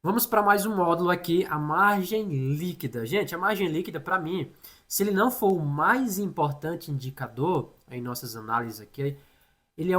Vamos para mais um módulo aqui, a margem líquida. Gente, a margem líquida, para mim, se ele não for o mais importante indicador em nossas análises aqui, ele é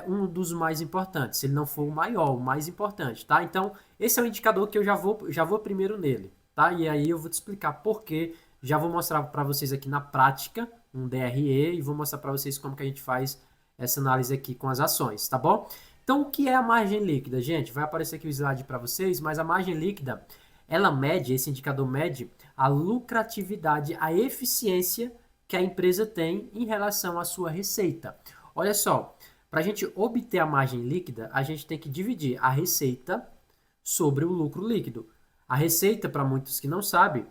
um dos mais importantes. Se ele não for o maior, o mais importante, tá? Então, esse é o indicador que eu já vou primeiro nele, tá? E aí eu vou te explicar por quê. Já vou mostrar para vocês aqui na prática um DRE e vou mostrar para vocês como que a gente faz essa análise aqui com as ações, tá bom? Então, o que é a margem líquida, gente? Vai aparecer aqui o slide para vocês, mas a margem líquida, ela mede, esse indicador mede a lucratividade, a eficiência que a empresa tem em relação à sua receita. Olha só, para a gente obter a margem líquida, a gente tem que dividir a receita sobre o lucro líquido. A receita, para muitos que não sabem,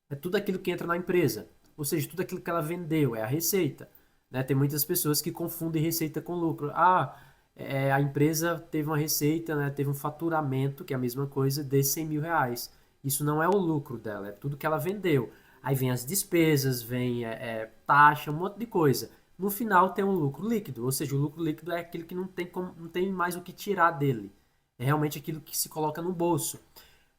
é tudo aquilo que entra na empresa. Ou seja, tudo aquilo que ela vendeu é a receita. Né? Tem muitas pessoas que confundem receita com lucro. A empresa teve uma receita, né? Teve um faturamento, que é a mesma coisa, de 100 mil reais. Isso não é o lucro dela, é tudo que ela vendeu. Aí vem as despesas, vem taxa, um monte de coisa. No final tem um lucro líquido, ou seja, o lucro líquido é aquilo que não tem mais o que tirar dele. É realmente aquilo que se coloca no bolso.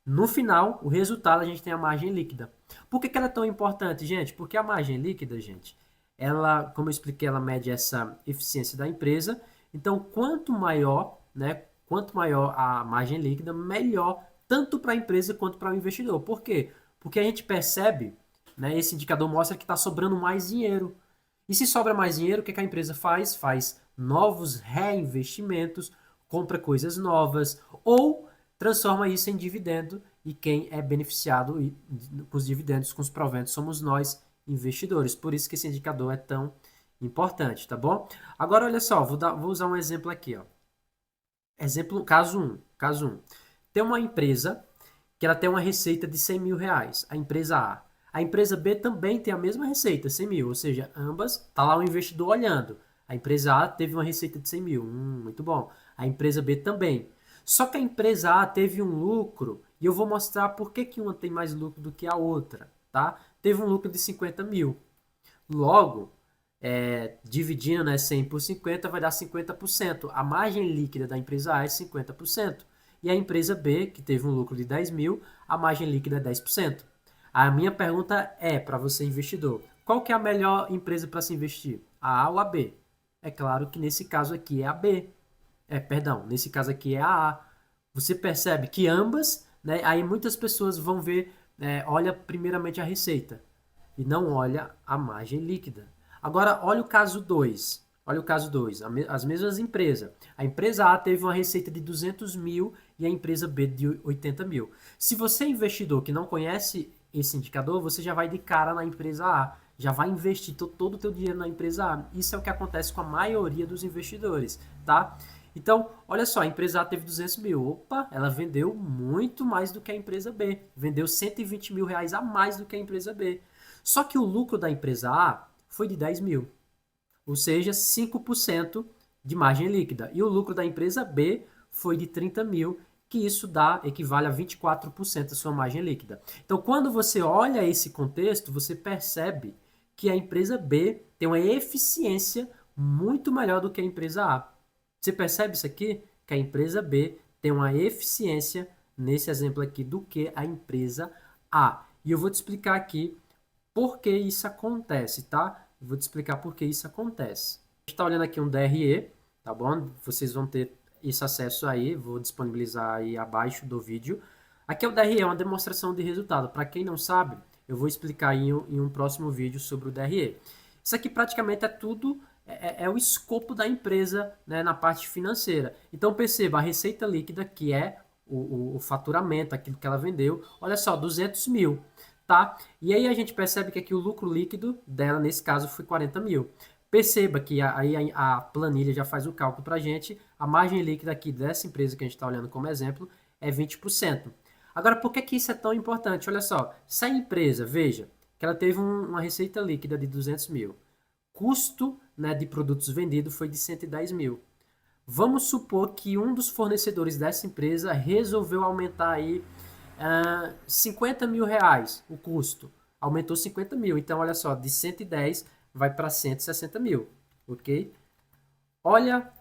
No final, o resultado a gente tem a margem líquida. Por que ela é tão importante, gente? Porque a margem líquida, gente, ela, como eu expliquei, ela mede essa eficiência da empresa. Então, quanto maior, né, quanto maior a margem líquida, melhor tanto para a empresa quanto para o investidor. Por quê? Porque a gente percebe, né, esse indicador mostra que está sobrando mais dinheiro. E se sobra mais dinheiro, o que a empresa faz? Faz novos reinvestimentos, compra coisas novas ou transforma isso em dividendo e quem é beneficiado com os dividendos, com os proventos, somos nós, investidores. Por isso que esse indicador é tão importante, tá bom? Agora, olha só, vou usar um exemplo aqui, ó. Exemplo, caso um. Tem uma empresa que ela tem uma receita de 100 mil reais, a empresa A. A empresa B também tem a mesma receita, 100 mil, ou seja, ambas, tá lá o investidor olhando. A empresa A teve uma receita de 100 mil, muito bom. A empresa B também. Só que a empresa A teve um lucro, e eu vou mostrar por que, que uma tem mais lucro do que a outra, tá? Teve um lucro de 50 mil. Logo, dividindo, né, 100 por 50 vai dar 50%. A margem líquida da empresa A é 50%. E a empresa B, que teve um lucro de 10 mil, a margem líquida é 10%. A minha pergunta é para você, investidor: qual que é a melhor empresa para se investir? A A ou a B? É claro que nesse caso aqui é a B. Perdão, nesse caso aqui é a A. Você percebe que ambas, né, aí muitas pessoas vão ver, olha primeiramente a receita e não olha a margem líquida. Agora, olha o caso 2. Olha o caso 2. As mesmas empresas. A empresa A teve uma receita de 200 mil e a empresa B de 80 mil. Se você é investidor que não conhece esse indicador, você já vai de cara na empresa A. Já vai investir todo o teu dinheiro na empresa A. Isso é o que acontece com a maioria dos investidores, tá? Então, olha só, a empresa A teve 200 mil. Opa, ela vendeu muito mais do que a empresa B. Vendeu 120 mil reais a mais do que a empresa B. Só que o lucro da empresa A foi de 10 mil, ou seja, 5% de margem líquida. E o lucro da empresa B foi de 30 mil, que isso equivale a 24% da sua margem líquida. Então, quando você olha esse contexto, você percebe que a empresa B tem uma eficiência muito melhor do que a empresa A. Você percebe isso aqui? Que a empresa B tem uma eficiência, nesse exemplo aqui, do que a empresa A. E eu vou te explicar aqui por que isso acontece, tá? Eu vou te explicar por que isso acontece. A gente está olhando aqui um DRE, tá bom? Vocês vão ter esse acesso aí, vou disponibilizar aí abaixo do vídeo. Aqui é o DRE, é uma demonstração de resultado. Para quem não sabe, eu vou explicar em um próximo vídeo sobre o DRE. Isso aqui praticamente é tudo, é o escopo da empresa, né, na parte financeira. Então perceba, a receita líquida, que é o faturamento, aquilo que ela vendeu, olha só, 200 mil, tá? E aí a gente percebe que aqui o lucro líquido dela, nesse caso, foi 40 mil. Perceba que aí a planilha já faz o cálculo para a gente. A margem líquida aqui dessa empresa que a gente está olhando como exemplo é 20%. Agora, por que, que isso é tão importante? Olha só, se a empresa, veja, que ela teve uma receita líquida de 200 mil, custo, né, de produtos vendidos foi de 110 mil. Vamos supor que um dos fornecedores dessa empresa resolveu aumentar aí 50 mil reais o custo. Aumentou 50 mil. Então, olha só, de 110 vai para 160 mil. Ok? Olha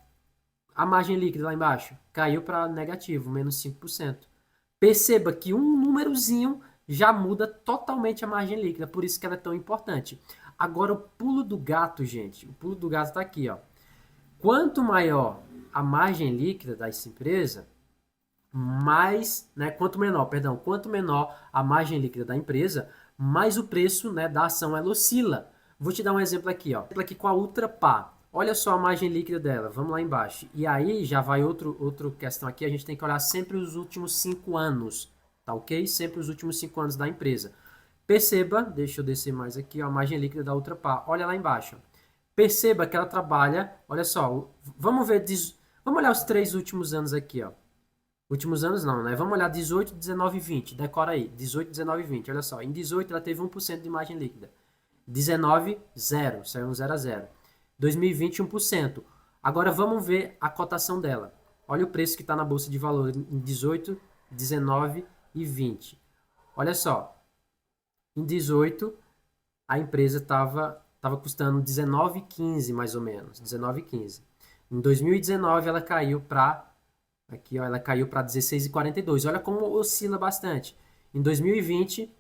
a margem líquida lá embaixo. Caiu para negativo, menos 5%. Perceba que um númerozinho já muda totalmente a margem líquida, por isso que ela é tão importante. Agora, o pulo do gato, gente, o pulo do gato está aqui, ó. Quanto maior a margem líquida dessa empresa, quanto menor a margem líquida da empresa, mais o preço, né, da ação ela oscila. Vou te dar um exemplo aqui, ó. Aqui com a Ultrapar. Olha só a margem líquida dela. Vamos lá embaixo. E aí já vai outra questão aqui. A gente tem que olhar sempre os últimos 5 anos, tá ok? Sempre os últimos 5 anos da empresa. Perceba, deixa eu descer mais aqui, ó, a margem líquida da Ultrapar. Olha lá embaixo. Perceba que ela trabalha, olha só, vamos olhar os 3 últimos anos aqui, ó. Últimos anos não, né? Vamos olhar 18, 19 e 20. Decora aí. 18, 19 e 20. Olha só. Em 18 ela teve 1% de margem líquida. 19, 0. Saiu um 0 a 0. 2020, 1%. Agora vamos ver a cotação dela. Olha o preço que está na Bolsa de Valores em 18, 19 e 20. Olha só. Em 18, a empresa estava custando 19,15 mais ou menos. 19,15. Em 2019 ela caiu para... Aqui, ó, ela caiu para 16,42. Olha como oscila bastante. Em 2020,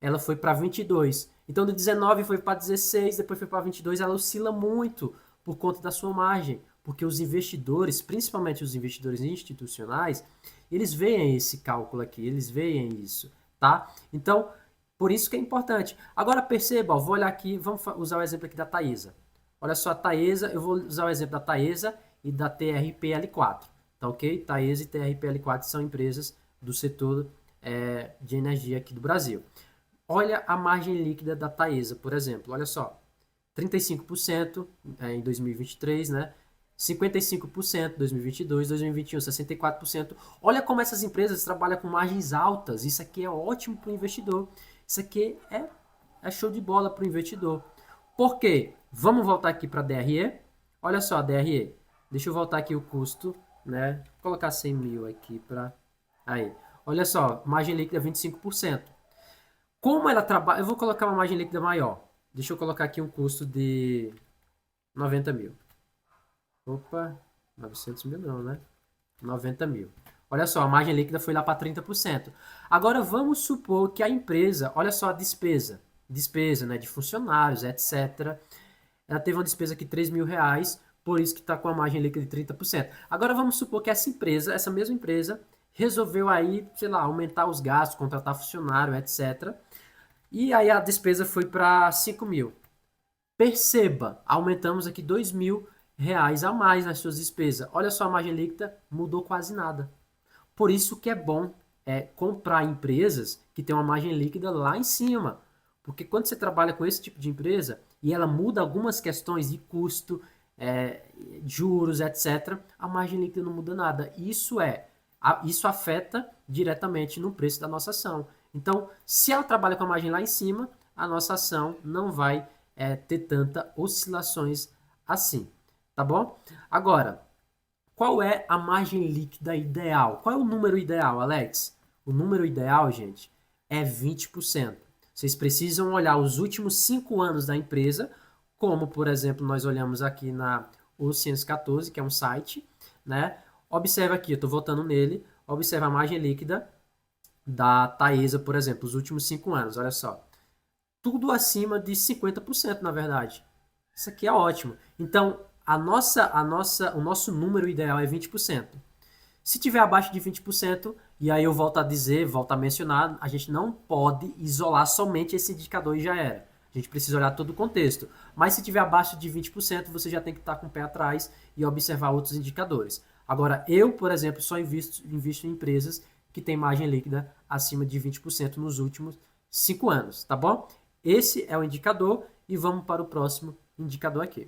ela foi para 22. Então, do 19 foi para 16, depois foi para 22. Ela oscila muito por conta da sua margem. Porque os investidores, principalmente os investidores institucionais, eles veem esse cálculo aqui, eles veem isso, tá? Então, por isso que é importante. Agora, perceba, ó, vou olhar aqui, vamos usar o exemplo aqui da Taesa. Olha só a Taesa, eu vou usar o exemplo da Taesa e da TRPL4. Tá ok? Taesa e TRPL4 são empresas do setor de energia aqui do Brasil. Olha a margem líquida da Taesa, por exemplo. Olha só. 35% em 2023, né? 55% em 2022, 2021, 64%. Olha como essas empresas trabalham com margens altas. Isso aqui é ótimo para o investidor. Isso aqui é show de bola para o investidor. Por quê? Vamos voltar aqui para a DRE. Olha só a DRE. Deixa eu voltar aqui o custo, né? Vou colocar 100 mil aqui para... Aí. Olha só, margem líquida 25%. Como ela trabalha... Eu vou colocar uma margem líquida maior. Deixa eu colocar aqui um custo de 90 mil. Opa, 900 mil não, né? 90 mil. Olha só, a margem líquida foi lá para 30%. Agora vamos supor que a empresa... Olha só a despesa. Despesa, né? De funcionários, etc. Ela teve uma despesa aqui de 3 mil reais... Por isso que está com a margem líquida de 30%. Agora vamos supor que essa mesma empresa, resolveu aí, sei lá, aumentar os gastos, contratar funcionário, etc. E aí a despesa foi para 5 mil. Perceba, aumentamos aqui 2 mil reais a mais nas suas despesas. Olha só, a margem líquida mudou quase nada. Por isso que é bom comprar empresas que têm uma margem líquida lá em cima. Porque quando você trabalha com esse tipo de empresa e ela muda algumas questões de custo, juros, etc., a margem líquida não muda nada. Isso afeta diretamente no preço da nossa ação. Então, se ela trabalha com a margem lá em cima, a nossa ação não vai ter tanta oscilações assim, tá bom? Agora, qual é a margem líquida ideal? Qual é o número ideal, Alex? O número ideal, gente, é 20%. Vocês precisam olhar os últimos 5 anos da empresa, como, por exemplo, nós olhamos aqui na Oceanos 14, que é um site, né? Observa aqui, eu estou voltando nele, observa a margem líquida da Taesa, por exemplo, os últimos 5 anos, olha só. Tudo acima de 50%, na verdade. Isso aqui é ótimo. Então, o nosso número ideal é 20%. Se tiver abaixo de 20%, e aí eu volto a dizer, volto a mencionar, a gente não pode isolar somente esse indicador e já era. A gente precisa olhar todo o contexto. Mas se tiver abaixo de 20%, você já tem que estar com o pé atrás e observar outros indicadores. Agora, eu, por exemplo, só invisto em empresas que têm margem líquida acima de 20% nos últimos 5 anos, tá bom? Esse é o indicador e vamos para o próximo indicador aqui.